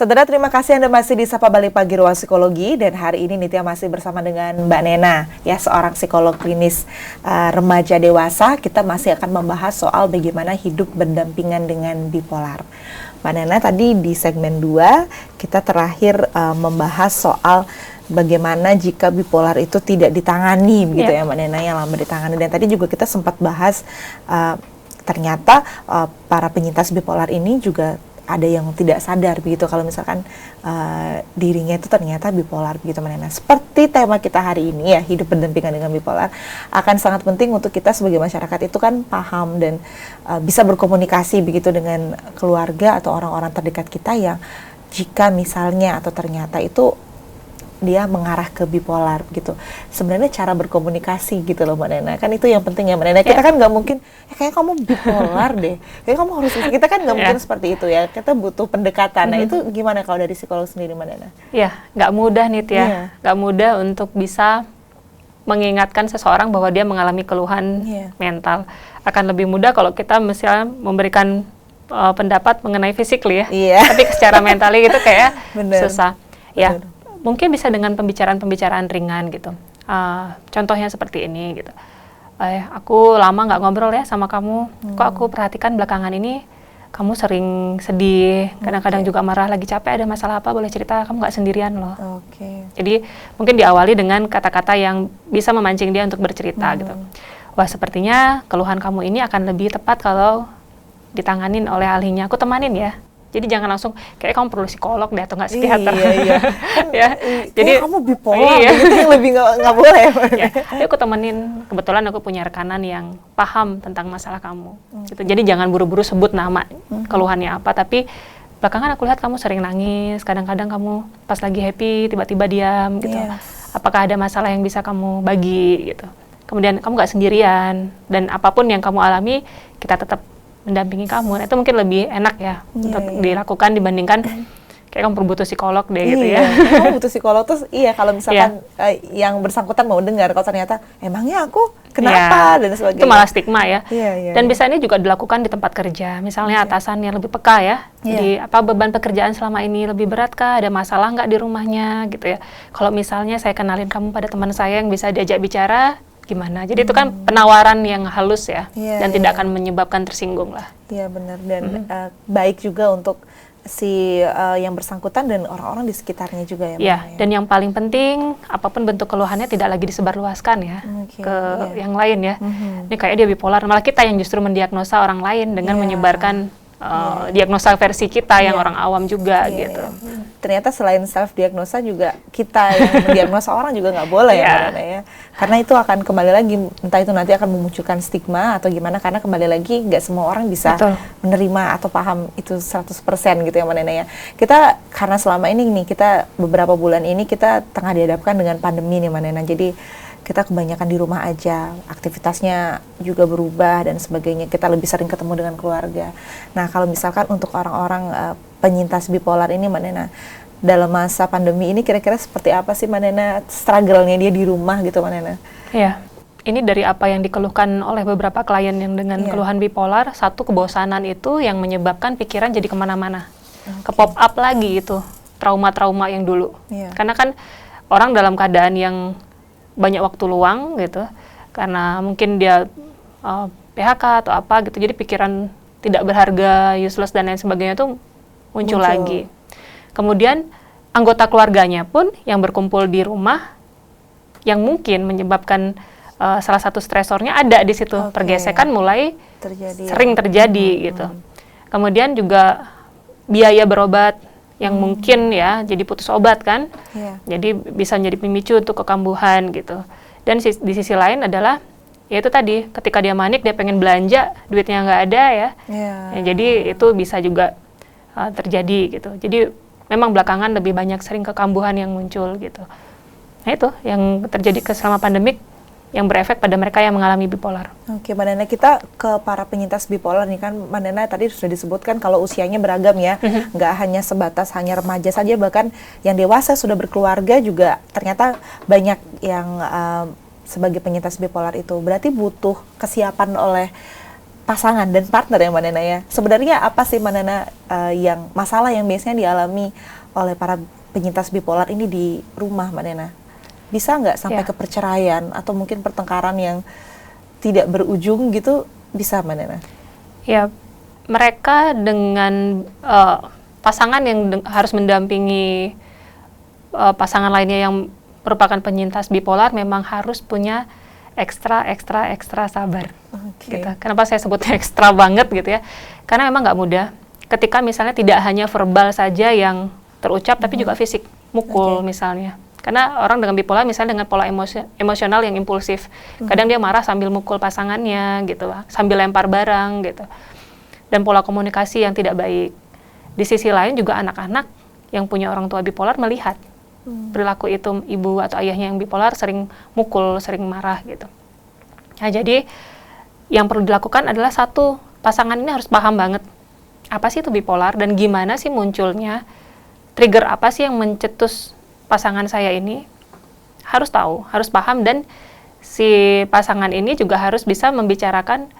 Saudara, terima kasih Anda masih di Sapa Balik Pagi Ruang Psikologi, dan hari ini Nitya masih bersama dengan Mbak Nena, ya, seorang psikolog klinis remaja dewasa. Kita masih akan membahas soal bagaimana hidup berdampingan dengan bipolar. Mbak Nena, tadi di segmen 2 kita terakhir membahas soal bagaimana jika bipolar itu tidak ditangani, begitu ya Mbak Nena, yang lama ditangani. Dan tadi juga kita sempat bahas ternyata para penyintas bipolar ini juga ada yang tidak sadar begitu kalau misalkan dirinya itu ternyata bipolar begitu Mbak Nena. Seperti tema kita hari ini ya, hidup berdampingan dengan bipolar, akan sangat penting untuk kita sebagai masyarakat itu kan paham dan bisa berkomunikasi begitu dengan keluarga atau orang-orang terdekat kita yang jika misalnya atau ternyata itu dia mengarah ke bipolar gitu. Sebenarnya cara berkomunikasi gitu loh Mbak Nena, kan itu yang penting ya Mbak Nena. Kita kan nggak mungkin, kayak kamu bipolar deh, kayak kamu harus, kita kan nggak mungkin seperti itu ya. Kita butuh pendekatan. Nah itu gimana kalau dari psikolog sendiri Mbak Nena? Ya, nggak mudah nih ya, nggak mudah untuk bisa mengingatkan seseorang bahwa dia mengalami keluhan mental. Akan lebih mudah kalau kita misalnya memberikan pendapat mengenai fisik ya, tapi secara mentalnya gitu kayak susah. Ya. Mungkin bisa dengan pembicaraan-pembicaraan ringan gitu. Contohnya seperti ini gitu. Aku lama nggak ngobrol ya sama kamu. Kok aku perhatikan belakangan ini kamu sering sedih, kadang-kadang juga marah, lagi capek, ada masalah apa, boleh cerita, kamu nggak sendirian loh. Jadi mungkin diawali dengan kata-kata yang bisa memancing dia untuk bercerita gitu. Wah, sepertinya keluhan kamu ini akan lebih tepat kalau ditanganin oleh ahlinya. Aku temanin ya. Jadi jangan langsung kayak kamu perlu psikolog deh atau nggak psikiater. Jadi kamu bipolar, gitu yang lebih nggak boleh. Tapi aku temenin, kebetulan aku punya rekanan yang paham tentang masalah kamu. Gitu. Jadi jangan buru-buru sebut nama keluhannya apa, tapi belakangan aku lihat kamu sering nangis, kadang-kadang kamu pas lagi happy tiba-tiba diam gitu. Apakah ada masalah yang bisa kamu bagi gitu. Kemudian kamu nggak sendirian, dan apapun yang kamu alami kita tetap mendampingi kamu. Nah, itu mungkin lebih enak ya untuk dilakukan dibandingkan kayak kamu butuh psikolog deh gitu ya. Kamu butuh psikolog terus kalau misalkan yang bersangkutan mau dengar kalau ternyata emangnya aku kenapa dan sebagainya. Itu malah stigma ya. Dan bisa ini juga dilakukan di tempat kerja. Misalnya atasan yang lebih peka ya. Jadi apa beban pekerjaan selama ini lebih berat kah? Ada masalah nggak di rumahnya gitu ya. Kalau misalnya saya kenalin kamu pada teman saya yang bisa diajak bicara, gimana? Jadi itu kan penawaran yang halus ya, dan tidak akan menyebabkan tersinggung lah. Iya benar, dan baik juga untuk si yang bersangkutan dan orang-orang di sekitarnya juga ya. Iya, dan yang paling penting apapun bentuk keluhannya tidak lagi disebarluaskan ya ke yang lain ya. Ini kayak dia bipolar, malah kita yang justru mendiagnosa orang lain dengan menyebarkan diagnosa versi kita yang orang awam juga gitu. Ternyata selain self diagnosa juga kita yang mendiagnosa orang juga nggak boleh ya. Karena itu akan kembali lagi, entah itu nanti akan memunculkan stigma atau gimana, karena kembali lagi nggak semua orang bisa menerima atau paham itu 100% gitu ya Mbak Nena ya. Kita karena selama ini nih, kita beberapa bulan ini kita tengah dihadapkan dengan pandemi nih Mbak Nena. Jadi kita kebanyakan di rumah aja, aktivitasnya juga berubah dan sebagainya. Kita lebih sering ketemu dengan keluarga. Nah, kalau misalkan untuk orang-orang penyintas bipolar ini Mbak Nena, dalam masa pandemi ini kira-kira seperti apa sih Mbak Nena struggle-nya dia di rumah gitu Mbak Nena? Iya, ini dari apa yang dikeluhkan oleh beberapa klien yang dengan keluhan bipolar, satu kebosanan itu yang menyebabkan pikiran jadi kemana-mana. Ke pop up lagi itu, trauma-trauma yang dulu. Karena kan orang dalam keadaan yang banyak waktu luang gitu, karena mungkin dia PHK atau apa gitu, jadi pikiran tidak berharga, useless dan lain sebagainya itu muncul lagi. Kemudian anggota keluarganya pun yang berkumpul di rumah, yang mungkin menyebabkan salah satu stresornya ada di situ, pergesekan mulai sering terjadi gitu. Kemudian juga biaya berobat yang mungkin ya jadi putus obat kan, jadi bisa menjadi pemicu untuk kekambuhan gitu. Dan di sisi lain adalah ya itu tadi, ketika dia manik dia pengen belanja, duitnya nggak ada ya, jadi itu bisa juga terjadi gitu. Jadi memang belakangan lebih banyak sering kekambuhan yang muncul gitu. Nah itu yang terjadi selama pandemik, yang berefek pada mereka yang mengalami bipolar. Oke, Mbak Nena, kita ke para penyintas bipolar nih kan, Mbak Nena tadi sudah disebutkan kalau usianya beragam ya, nggak hanya sebatas hanya remaja saja, bahkan yang dewasa sudah berkeluarga juga ternyata banyak yang sebagai penyintas bipolar itu. Berarti butuh kesiapan oleh pasangan dan partner ya Mbak Nena ya. Sebenarnya apa sih Mbak Nena yang masalah yang biasanya dialami oleh para penyintas bipolar ini di rumah Mbak Nena? Bisa nggak sampai ke perceraian atau mungkin pertengkaran yang tidak berujung gitu, bisa Mbak Nena? Ya, mereka dengan pasangan yang harus mendampingi pasangan lainnya yang merupakan penyintas bipolar memang harus punya ekstra sabar. Gitu. Kenapa saya sebutnya ekstra banget gitu ya? Karena memang nggak mudah. Ketika misalnya tidak hanya verbal saja yang terucap, tapi juga fisik, mukul misalnya. Karena orang dengan bipolar misalnya dengan pola emosional yang impulsif. Kadang dia marah sambil mukul pasangannya gitu, sambil lempar barang gitu. Dan pola komunikasi yang tidak baik. Di sisi lain juga anak-anak yang punya orang tua bipolar melihat perilaku itu ibu atau ayahnya yang bipolar sering mukul, sering marah gitu. Nah, jadi yang perlu dilakukan adalah satu, pasangan ini harus paham banget apa sih itu bipolar dan gimana sih munculnya, trigger apa sih yang mencetus pasangan saya ini, harus tahu, harus paham, dan si pasangan ini juga harus bisa membicarakan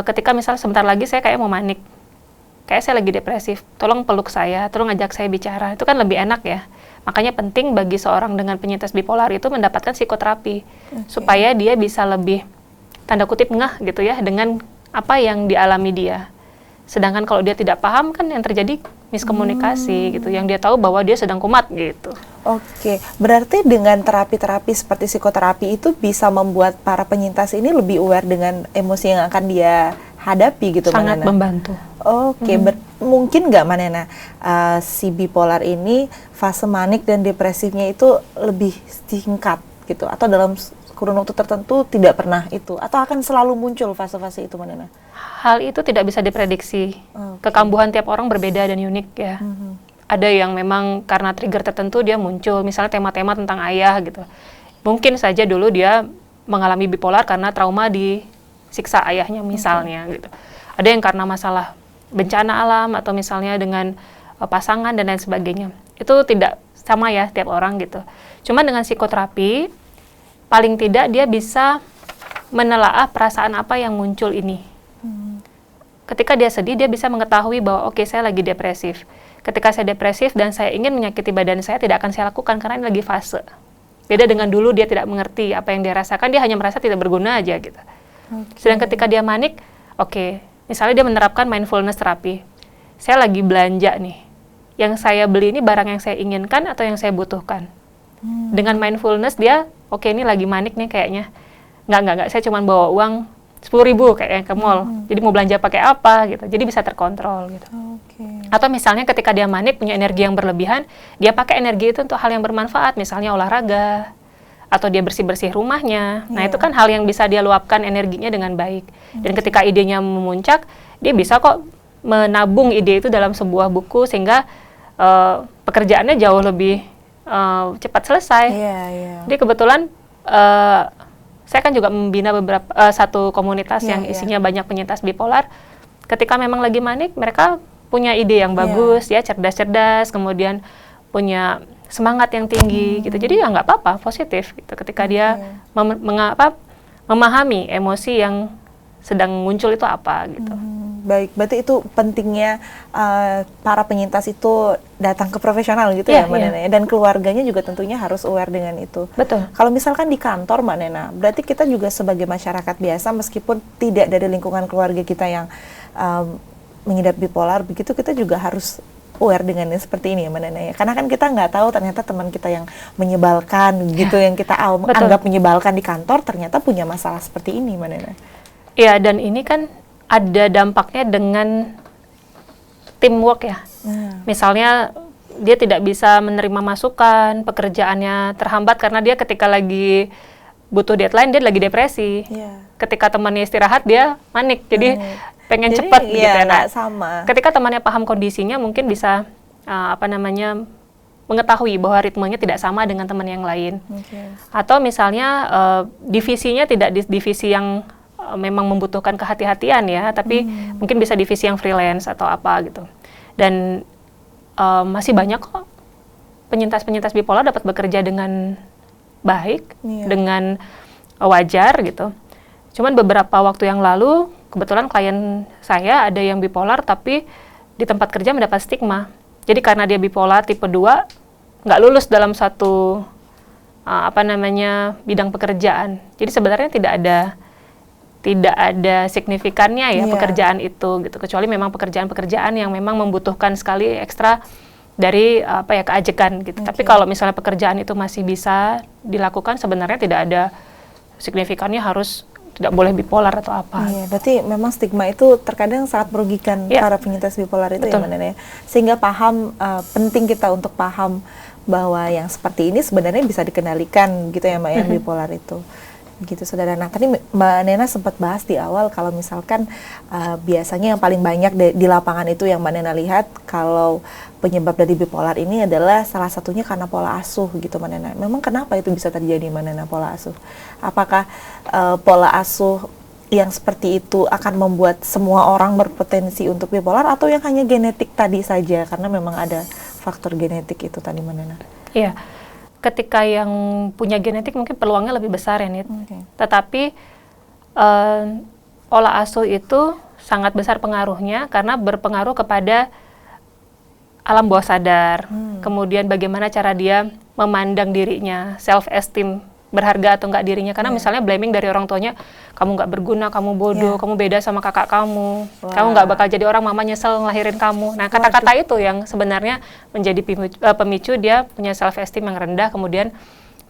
ketika misal sebentar lagi saya kayak mau manik, kayak saya lagi depresif, tolong peluk saya, tolong ajak saya bicara, itu kan lebih enak ya. Makanya penting bagi seorang dengan penyintas bipolar itu mendapatkan psikoterapi, supaya dia bisa lebih, tanda kutip, ngeh gitu ya, dengan apa yang dialami dia. Sedangkan kalau dia tidak paham kan yang terjadi miskomunikasi gitu, yang dia tahu bahwa dia sedang kumat gitu. Oke, berarti dengan terapi-terapi seperti psikoterapi itu bisa membuat para penyintas ini lebih aware dengan emosi yang akan dia hadapi gitu, Sangat membantu. Oke, mungkin nggak Mbak Nena, si bipolar ini fase manik dan depresifnya itu lebih singkat gitu, atau dalam kurun waktu tertentu tidak pernah itu, atau akan selalu muncul fase-fase itu Mbak Nena? Hal itu tidak bisa diprediksi. Kekambuhan tiap orang berbeda dan unik ya. Ada yang memang karena trigger tertentu dia muncul, misalnya tema-tema tentang ayah gitu. Mungkin saja dulu dia mengalami bipolar karena trauma disiksa ayahnya misalnya gitu. Ada yang karena masalah bencana alam atau misalnya dengan pasangan dan lain sebagainya. Itu tidak sama ya tiap orang gitu. Cuma dengan psikoterapi paling tidak dia bisa menelaah perasaan apa yang muncul ini. Ketika dia sedih, dia bisa mengetahui bahwa oke, saya lagi depresif. Ketika saya depresif dan saya ingin menyakiti badan saya, tidak akan saya lakukan karena ini lagi fase. Beda dengan dulu dia tidak mengerti apa yang dia rasakan, dia hanya merasa tidak berguna aja gitu. Sedang ketika dia manik, misalnya dia menerapkan mindfulness terapi. Saya lagi belanja nih. Yang saya beli ini barang yang saya inginkan atau yang saya butuhkan. Dengan mindfulness dia, ini lagi manik nih kayaknya. Enggak, saya cuma bawa uang 10.000 kayak ke mall. Jadi mau belanja pakai apa gitu. Jadi bisa terkontrol gitu. Atau misalnya ketika dia manik punya energi yang berlebihan, dia pakai energi itu untuk hal yang bermanfaat, misalnya olahraga atau dia bersih-bersih rumahnya. Nah, itu kan hal yang bisa dia luapkan energinya dengan baik. Dan ketika idenya memuncak, dia bisa kok menabung ide itu dalam sebuah buku sehingga pekerjaannya jauh lebih cepat selesai. Jadi kebetulan saya kan juga membina satu komunitas yang isinya banyak penyintas bipolar. Ketika memang lagi manik, mereka punya ide yang bagus, ya cerdas-cerdas, kemudian punya semangat yang tinggi gitu. Jadi ya nggak apa-apa, positif gitu. Ketika dia memahami emosi yang sedang muncul itu apa gitu. Baik, berarti itu pentingnya para penyintas itu datang ke profesional gitu ya Mbak Nena, dan keluarganya juga tentunya harus aware dengan itu. Betul. Kalau misalkan di kantor Mbak Nena, berarti kita juga sebagai masyarakat biasa meskipun tidak dari lingkungan keluarga kita yang mengidap bipolar, begitu kita juga harus aware dengan seperti ini ya Mbak Nena ya. Karena kan kita nggak tahu ternyata teman kita yang menyebalkan gitu, yang kita anggap menyebalkan di kantor ternyata punya masalah seperti ini Mbak Nena. Iya, dan ini kan ada dampaknya dengan teamwork ya. Misalnya dia tidak bisa menerima masukan, pekerjaannya terhambat karena dia ketika lagi butuh deadline, dia lagi depresi. Ketika temannya istirahat, dia manik. Jadi pengen cepat gitu ya. Nah, sama. Ketika temannya paham kondisinya, mungkin bisa mengetahui bahwa ritmenya tidak sama dengan teman yang lain. Atau misalnya divisinya tidak di divisi yang memang membutuhkan kehati-hatian ya, tapi mungkin bisa divisi yang freelance atau apa gitu. Dan masih banyak kok penyintas-penyintas bipolar dapat bekerja dengan baik, dengan wajar gitu. Cuman beberapa waktu yang lalu kebetulan klien saya ada yang bipolar tapi di tempat kerja mendapat stigma. Jadi karena dia bipolar tipe 2 nggak lulus dalam satu bidang pekerjaan. Jadi sebenarnya tidak ada signifikannya ya pekerjaan itu gitu, kecuali memang pekerjaan-pekerjaan yang memang membutuhkan sekali ekstra dari keajekan gitu. Tapi kalau misalnya pekerjaan itu masih bisa dilakukan, sebenarnya tidak ada signifikannya harus tidak boleh bipolar atau apa. Iya, berarti memang stigma itu terkadang sangat merugikan para penyintas bipolar itu. Betul. Ya Mbak Nena, sehingga penting kita untuk paham bahwa yang seperti ini sebenarnya bisa dikendalikan gitu ya Mbak, yang bipolar itu. Gitu saudara. Nah tadi Mbak Nena sempat bahas di awal kalau misalkan biasanya yang paling banyak di lapangan itu yang Mbak Nena lihat kalau penyebab dari bipolar ini adalah salah satunya karena pola asuh gitu Mbak Nena. Memang kenapa itu bisa terjadi Mbak Nena, pola asuh? Apakah pola asuh yang seperti itu akan membuat semua orang berpotensi untuk bipolar atau yang hanya genetik tadi saja karena memang ada faktor genetik itu tadi Mbak Nena? Iya. Ketika yang punya genetik mungkin peluangnya lebih besar ya Nit. Tetapi pola asuh itu sangat besar pengaruhnya karena berpengaruh kepada alam bawah sadar. Kemudian bagaimana cara dia memandang dirinya, self esteem, berharga atau enggak dirinya. Karena misalnya blaming dari orang tuanya, kamu nggak berguna, kamu bodoh, kamu beda sama kakak kamu, kamu nggak bakal jadi orang, mama nyesel ngelahirin kamu. Nah kata-kata itu yang sebenarnya menjadi pemicu dia punya self esteem yang rendah, kemudian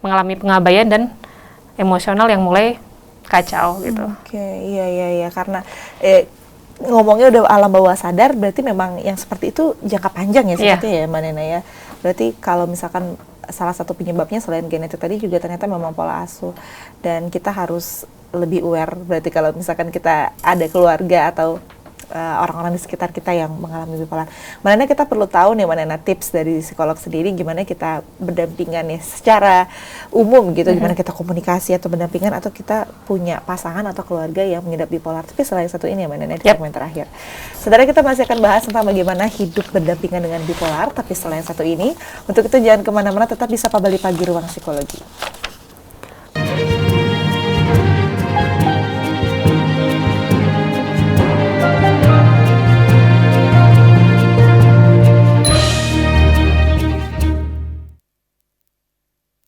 mengalami pengabaian dan emosional yang mulai kacau gitu. Iya, karena ngomongnya udah alam bawah sadar, berarti memang yang seperti itu jangka panjang ya sepertinya ya Mbak Nena ya. Berarti kalau misalkan salah satu penyebabnya selain genetik tadi juga ternyata memang pola asuh, dan kita harus lebih aware berarti kalau misalkan kita ada keluarga atau orang-orang di sekitar kita yang mengalami bipolar. Mana kita perlu tahu nih mana tips dari psikolog sendiri gimana kita berdampingan nih secara umum gitu, gimana kita komunikasi atau berdampingan atau kita punya pasangan atau keluarga yang mengidap bipolar. Tapi selain satu ini ya Mbak Nena di segmen terakhir. Saudara, kita masih akan bahas tentang bagaimana hidup berdampingan dengan bipolar, tapi selain satu ini, untuk itu jangan kemana-mana, tetap di Sapa Bali Pagi Ruang Psikologi.